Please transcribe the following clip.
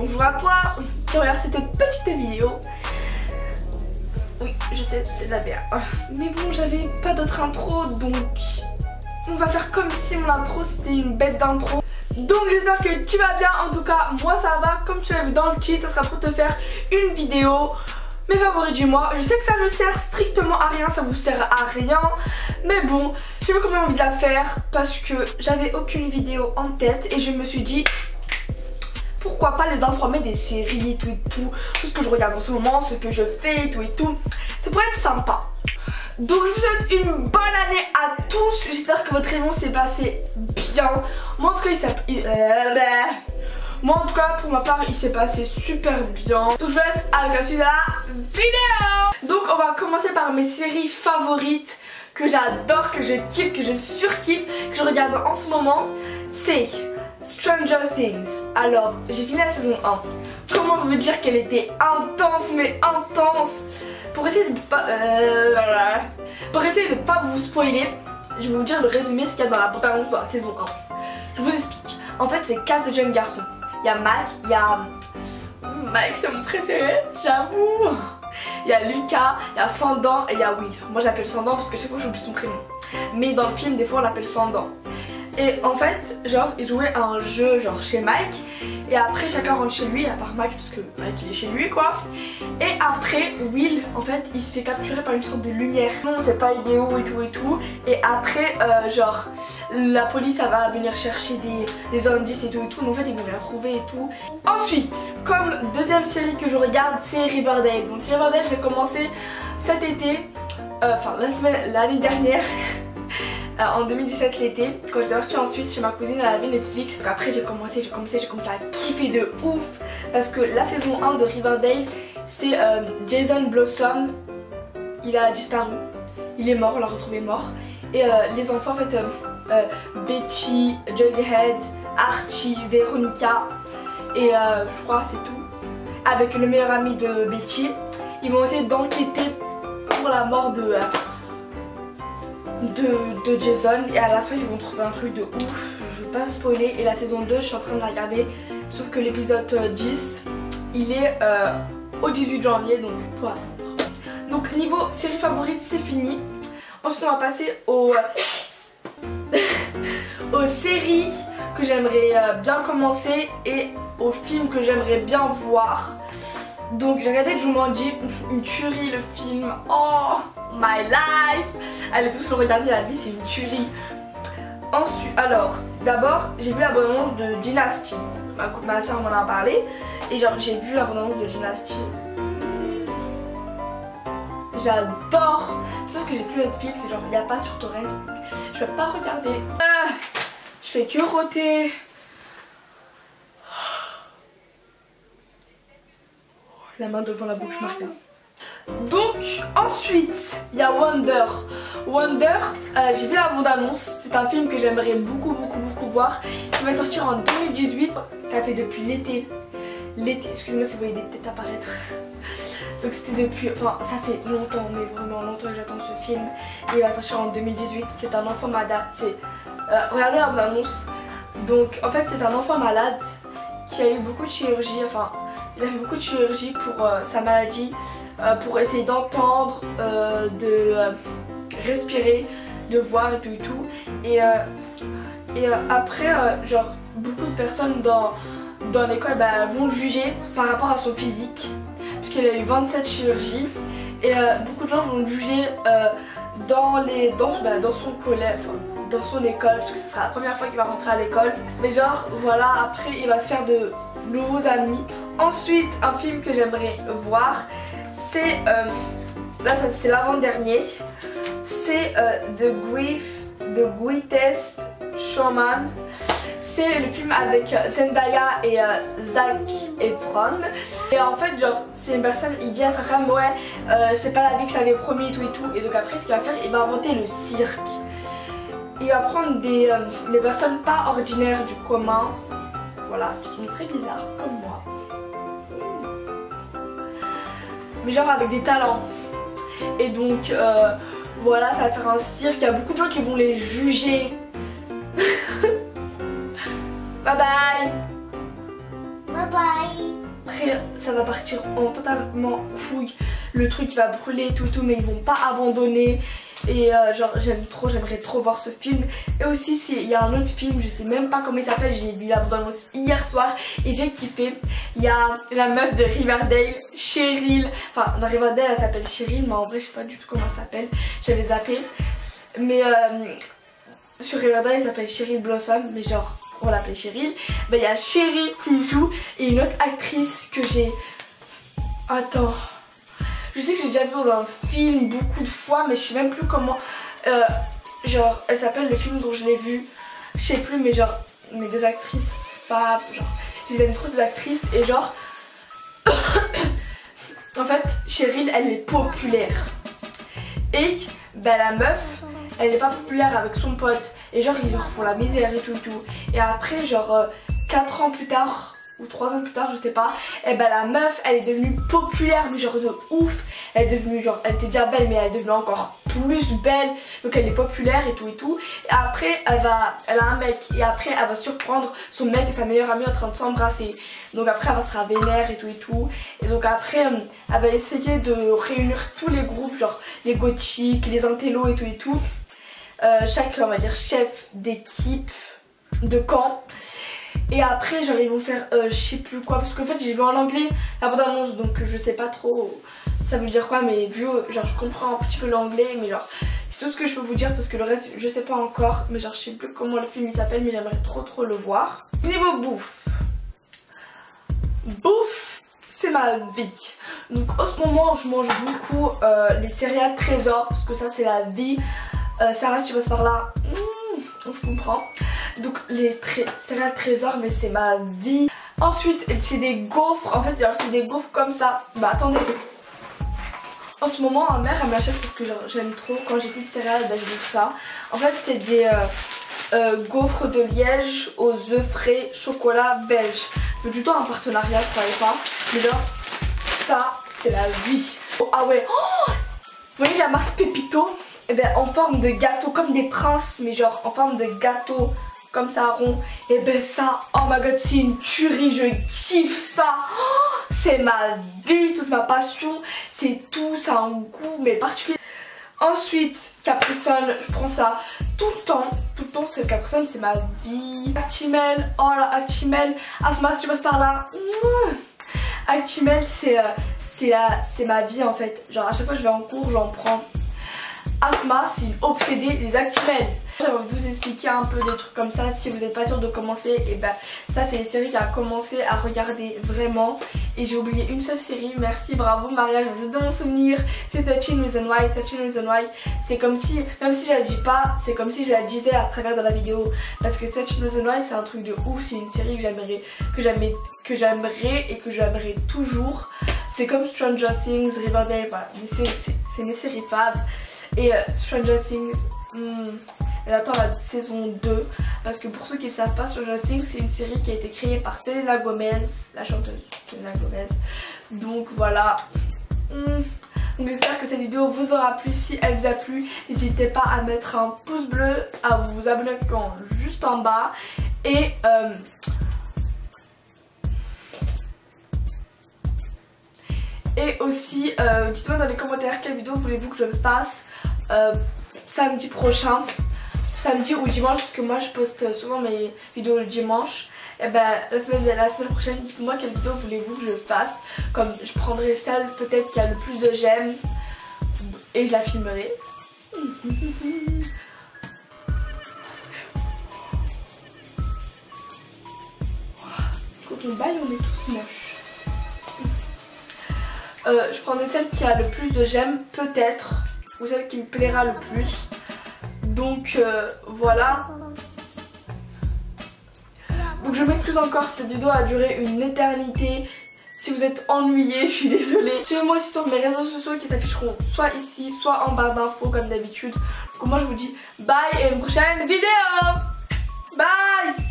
bonjour à toi qui regarde cette petite vidéo. Oui, je sais, c'est de la merde. Mais bon, j'avais pas d'autre intro, donc on va faire comme si mon intro c'était une bête d'intro. Donc j'espère que tu vas bien, en tout cas moi ça va. Comme tu l'as vu dans le titre, ça sera pour te faire une vidéo mes favoris du mois. Je sais que ça ne sert strictement à rien, ça vous sert à rien, mais bon, j'ai quand même envie de la faire parce que j'avais aucune vidéo en tête et je me suis dit pourquoi pas les transformer des séries et tout, tout ce que je regarde en ce moment, ce que je fais et tout, ça pourrait être sympa. Donc je vous souhaite une bonne année à tous, j'espère que votre réunion s'est passé bien. Moi en tout cas pour ma part il s'est passé super bien. Donc je vous laisse avec la suite de la vidéo. Donc on va commencer par mes séries favorites que j'adore, que je kiffe, que je surkiffe, que je regarde en ce moment. C'est Stranger Things. Alors j'ai fini la saison 1. Comment vous dire qu'elle était intense, mais intense. Pour essayer de pas vous spoiler, je vais vous dire le résumé, ce qu'il y a dans la bande-annonce de la saison 1. Je vous explique. En fait c'est 4 jeunes garçons. Il y a Mac, il y a... Mike c'est mon préféré, j'avoue. Il y a Lucas, il y a Sandan et il y a Will. Moi j'appelle Sandan parce que chaque fois j'oublie son prénom. Mais dans le film des fois on l'appelle Sandan. Et en fait genre ils jouaient à un jeu genre chez Mike. Et après chacun rentre chez lui, à part Mike parce que Mike il est chez lui quoi. Et après Will en fait il se fait capturer par une sorte de lumière. Non c'est pas idéal et tout. Et après genre la police elle va venir chercher des indices et tout. Mais en fait ils vont rien trouver et tout. Ensuite comme deuxième série que je regarde c'est Riverdale. Donc Riverdale j'ai commencé cet été, enfin l'année dernière. En 2017 l'été, quand j'étais partie en Suisse chez ma cousine, elle avait Netflix. Donc après j'ai commencé à kiffer de ouf. Parce que la saison 1 de Riverdale, c'est Jason Blossom. Il a disparu, il est mort, on l'a retrouvé mort. Et les enfants en fait, Betty, Jughead, Archie, Veronica et je crois c'est tout. Avec le meilleur ami de Betty, ils vont essayer d'enquêter pour la mort de Jason, et à la fin ils vont trouver un truc de ouf. Je vais pas spoiler. Et la saison 2 je suis en train de la regarder, sauf que l'épisode 10 il est au 18 janvier, donc faut attendre. Donc niveau série favorite c'est fini. Ensuite on va passer aux séries que j'aimerais bien commencer et aux films que j'aimerais bien voir. Donc j'ai regardé Jumanji, une tuerie le film. Oh my life. Allez tous le regarder, la vie c'est une tuerie. Ensuite, alors d'abord j'ai vu la bande-annonce de Dynasty. Ma soeur m'en a parlé. Et genre j'ai vu la bande-annonce de Dynasty. J'adore. Sauf que j'ai plus Netflix et genre il n'y a pas sur Torrent. Je vais pas regarder. Je fais que roter. La main devant la bouche marque. Donc ensuite il y a Wonder. J'ai vu la bande-annonce. C'est un film que j'aimerais beaucoup voir. Il va sortir en 2018. Ça fait depuis l'été. Excusez-moi si vous voyez des têtes apparaître. Donc c'était depuis, enfin ça fait longtemps, mais vraiment longtemps que j'attends ce film. Et il va sortir en 2018. C'est un enfant malade. Regardez la bande-annonce. Donc en fait c'est un enfant malade qui a eu beaucoup de chirurgie. Enfin il a fait beaucoup de chirurgie pour sa maladie, pour essayer d'entendre, de respirer, de voir et tout. Et après, genre, beaucoup de personnes dans l'école vont le juger par rapport à son physique, puisqu'il a eu 27 chirurgies. Et beaucoup de gens vont le juger dans son collège, enfin, dans son école, parce que ce sera la première fois qu'il va rentrer à l'école. Mais genre, voilà, après il va se faire de nouveaux amis. Ensuite un film que j'aimerais voir c'est là c'est l'avant-dernier, c'est The Greatest Showman. C'est le film avec Zendaya et Zac Efron. Et en fait genre c'est une personne, il dit à sa femme ouais c'est pas la vie que je t'avais promis et tout. Et donc après ce qu'il va faire, il va inventer le cirque. Il va prendre des personnes pas ordinaires du commun, voilà, qui sont très bizarres comme moi, mais genre avec des talents. Et donc voilà, ça va faire un cirque. Il y a beaucoup de gens qui vont les juger. Bye bye. Bye bye. après ça va partir en totalement couille, le truc il va brûler et tout, mais ils vont pas abandonner. Et genre j'aimerais trop voir ce film. Et aussi il y a un autre film, je sais même pas comment il s'appelle, j'ai vu la bande-annonce hier soir et j'ai kiffé. Il y a la meuf de Riverdale, Cheryl, enfin dans Riverdale elle s'appelle Cheryl, mais en vrai je sais pas du tout comment elle s'appelle, j'avais zappé. Mais sur Riverdale elle s'appelle Cheryl Blossom, mais genre on l'appelle Cheryl. Ben il y a Cheryl qui joue et une autre actrice que j'ai... Attends... Je sais que j'ai déjà vu dans un film beaucoup de fois, mais je sais même plus comment. Genre, elle s'appelle le film dont je l'ai vu. Je sais plus, mais genre, mes deux actrices, pas. Genre, je les aime trop ces actrices et genre. En fait, Cheryl, elle est populaire. Et bah, la meuf, elle est pas populaire avec son pote. Et genre, ils leur font la misère et tout et tout. Et après, genre, 4 ans plus tard. Ou 3 ans plus tard, je sais pas, et ben la meuf elle est devenue populaire, mais genre de ouf. Elle est devenue genre, elle était déjà belle, mais elle est devenue encore plus belle, donc elle est populaire et tout et tout. Et après elle a un mec, et après elle va surprendre son mec et sa meilleure amie en train de s'embrasser. Donc après elle va se vénère et tout et tout. Et donc après elle va essayer de réunir tous les groupes, genre les gothiques, les intellos et tout. Chaque on va dire chef d'équipe, de camp. Et après genre ils vont faire je sais plus quoi, parce qu'en fait j'ai vu en anglais la bande annonce, donc je sais pas trop ça veut dire quoi, mais vu genre je comprends un petit peu l'anglais, mais genre c'est tout ce que je peux vous dire parce que le reste je sais pas encore. Mais genre je sais plus comment le film il s'appelle, mais j'aimerais trop le voir. Niveau bouffe, c'est ma vie. Donc en ce moment je mange beaucoup les céréales Trésor, parce que ça c'est la vie. Sarah si tu passes par là, on se comprend. Donc les céréales Trésor, mais c'est ma vie. Ensuite c'est des gaufres, en fait c'est des gaufres comme ça. Bah attendez, en ce moment ma mère elle m'achète parce que j'aime trop. Quand j'ai plus de céréales bah, je veux ça. En fait c'est des gaufres de Liège aux œufs frais chocolat belge. C'est plutôt un partenariat, je savais pas. Mais genre ça c'est la vie. Oh, ah ouais, oh, vous voyez la marque Pépito, et ben en forme de gâteau, comme des princes, mais genre en forme de gâteau comme ça rond. Et ben ça, oh my god, c'est une tuerie, je kiffe ça. Oh, c'est ma vie, toute ma passion, c'est tout, ça a un goût mais particulier. Ensuite Capri Sun, je prends ça tout le temps, c'est Capri Sun, c'est ma vie. Actimel, oh là Actimel, Asma si tu passes par là, Actimel c'est ma vie en fait. Genre à chaque fois que je vais en cours j'en prends. Asma c'est une obsédée des Actimel. J'aimerais vous expliquer un peu des trucs comme ça si vous n'êtes pas sûr de commencer. Et ben ça c'est les séries qu'elle a commencé à regarder vraiment. Et j'ai oublié une seule série, merci, bravo Maria, je de mon souvenir. C'est Touching with the White. Touching with the White, c'est comme si, même si je la dis pas, c'est comme si je la disais à travers de la vidéo. Parce que Touching with the White c'est un truc de ouf, c'est une série que j'aimerais et que j'aimerais toujours. C'est comme Stranger Things, Riverdale, voilà. C'est mes séries faves. Et Stranger Things, elle attend la saison 2. Parce que pour ceux qui ne savent pas, Stranger Things c'est une série qui a été créée par Selena Gomez, la chanteuse Selena Gomez. Donc voilà. Donc j'espère que cette vidéo vous aura plu. Si elle vous a plu, n'hésitez pas à mettre un pouce bleu, à vous abonner juste en bas. Et aussi dites-moi dans les commentaires quelle vidéo voulez-vous que je fasse samedi prochain, samedi ou dimanche, parce que moi je poste souvent mes vidéos le dimanche. Et ben la semaine prochaine, dites-moi quelle vidéo voulez-vous que je fasse. Comme je prendrai celle peut-être qui a le plus de j'aime et je la filmerai. Quand on baille on est tous moches. Je prendrai celle qui a le plus de j'aime peut-être, ou celle qui me plaira le plus. Donc voilà. Donc je m'excuse encore, cette vidéo a duré une éternité. Si vous êtes ennuyés, je suis désolée. Suivez-moi aussi sur mes réseaux sociaux qui s'afficheront soit ici, soit en barre d'infos comme d'habitude. Donc moi je vous dis bye et à une prochaine vidéo. Bye.